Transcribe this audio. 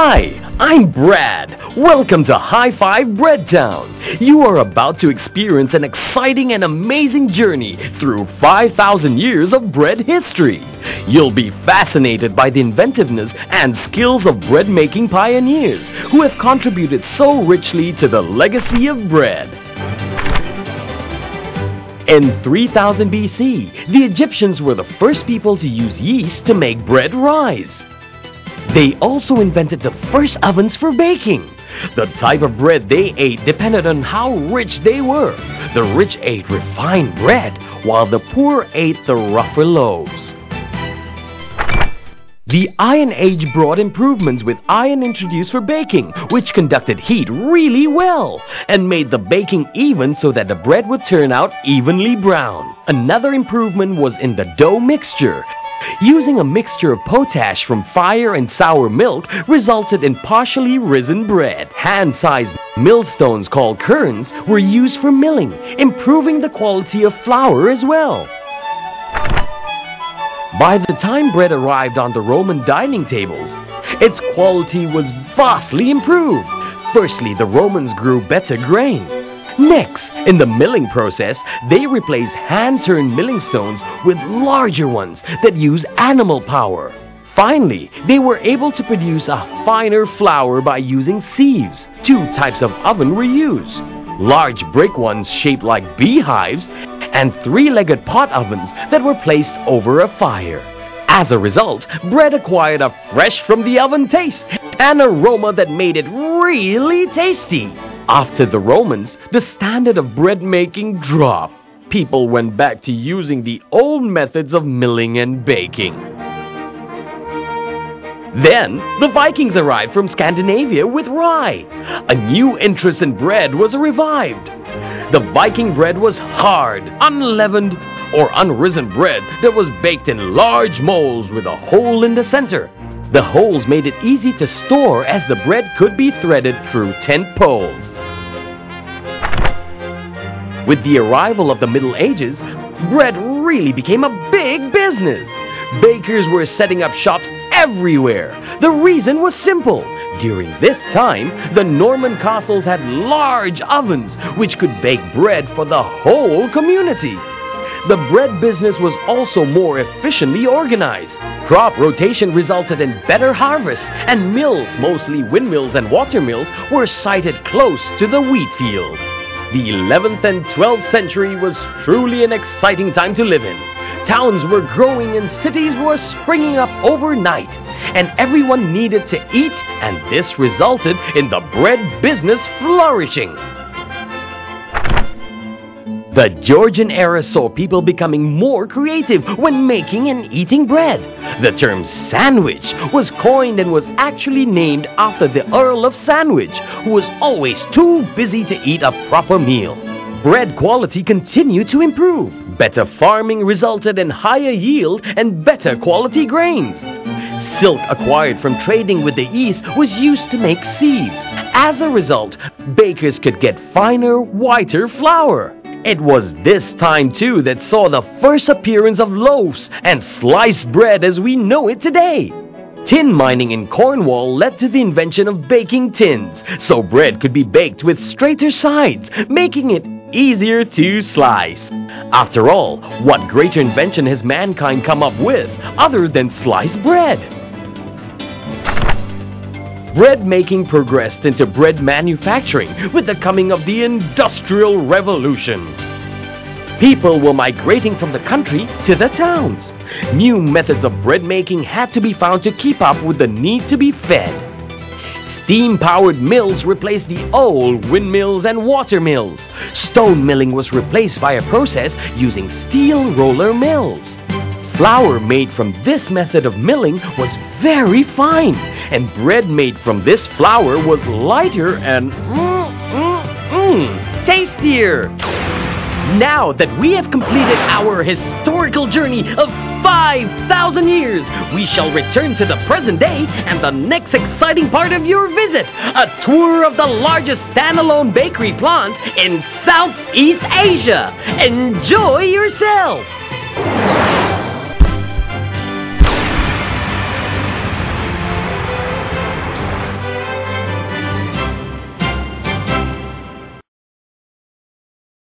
Hi, I'm Brad. Welcome to Hi5 Bread Town. You are about to experience an exciting and amazing journey through 5,000 years of bread history. You'll be fascinated by the inventiveness and skills of bread-making pioneers who have contributed so richly to the legacy of bread. In 3000 BC, the Egyptians were the first people to use yeast to make bread rise. They also invented the first ovens for baking. The type of bread they ate depended on how rich they were. The rich ate refined bread, while the poor ate the rougher loaves. The Iron Age brought improvements with iron introduced for baking, which conducted heat really well and made the baking even so that the bread would turn out evenly brown. Another improvement was in the dough mixture. Using a mixture of potash from fire and sour milk resulted in partially risen bread. Hand-sized millstones called querns were used for milling, improving the quality of flour as well. By the time bread arrived on the Roman dining tables, its quality was vastly improved. Firstly, the Romans grew better grain. Next, in the milling process, they replaced hand-turned milling stones with larger ones that use animal power. Finally, they were able to produce a finer flour by using sieves. Two types of oven were used: large brick ones shaped like beehives and three-legged pot ovens that were placed over a fire. As a result, bread acquired a fresh-from-the-oven taste and aroma that made it really tasty. After the Romans, the standard of bread making dropped. People went back to using the old methods of milling and baking. Then, the Vikings arrived from Scandinavia with rye. A new interest in bread was revived. The Viking bread was hard, unleavened, or unrisen bread that was baked in large molds with a hole in the center. The holes made it easy to store as the bread could be threaded through tent poles. With the arrival of the Middle Ages, bread really became a big business. Bakers were setting up shops everywhere. The reason was simple. During this time, the Norman castles had large ovens which could bake bread for the whole community. The bread business was also more efficiently organized. Crop rotation resulted in better harvests, and mills, mostly windmills and watermills, were sited close to the wheat fields. The 11th and 12th century was truly an exciting time to live in. Towns were growing and cities were springing up overnight, and everyone needed to eat, and this resulted in the bread business flourishing. The Georgian era saw people becoming more creative when making and eating bread. The term sandwich was coined and was actually named after the Earl of Sandwich, who was always too busy to eat a proper meal. Bread quality continued to improve. Better farming resulted in higher yield and better quality grains. Silk acquired from trading with the East was used to make sieves. As a result, bakers could get finer, whiter flour. It was this time too that saw the first appearance of loaves and sliced bread as we know it today. Tin mining in Cornwall led to the invention of baking tins, so bread could be baked with straighter sides, making it easier to slice. After all, what greater invention has mankind come up with other than sliced bread? Bread making progressed into bread manufacturing with the coming of the Industrial Revolution. People were migrating from the country to the towns. New methods of bread making had to be found to keep up with the need to be fed. Steam-powered mills replaced the old windmills and water mills. Stone milling was replaced by a process using steel roller mills. Flour made from this method of milling was very fine, and bread made from this flour was lighter and tastier. Now that we have completed our historical journey of 5,000 years, we shall return to the present day and the next exciting part of your visit, a tour of the largest standalone bakery plant in Southeast Asia. Enjoy yourself!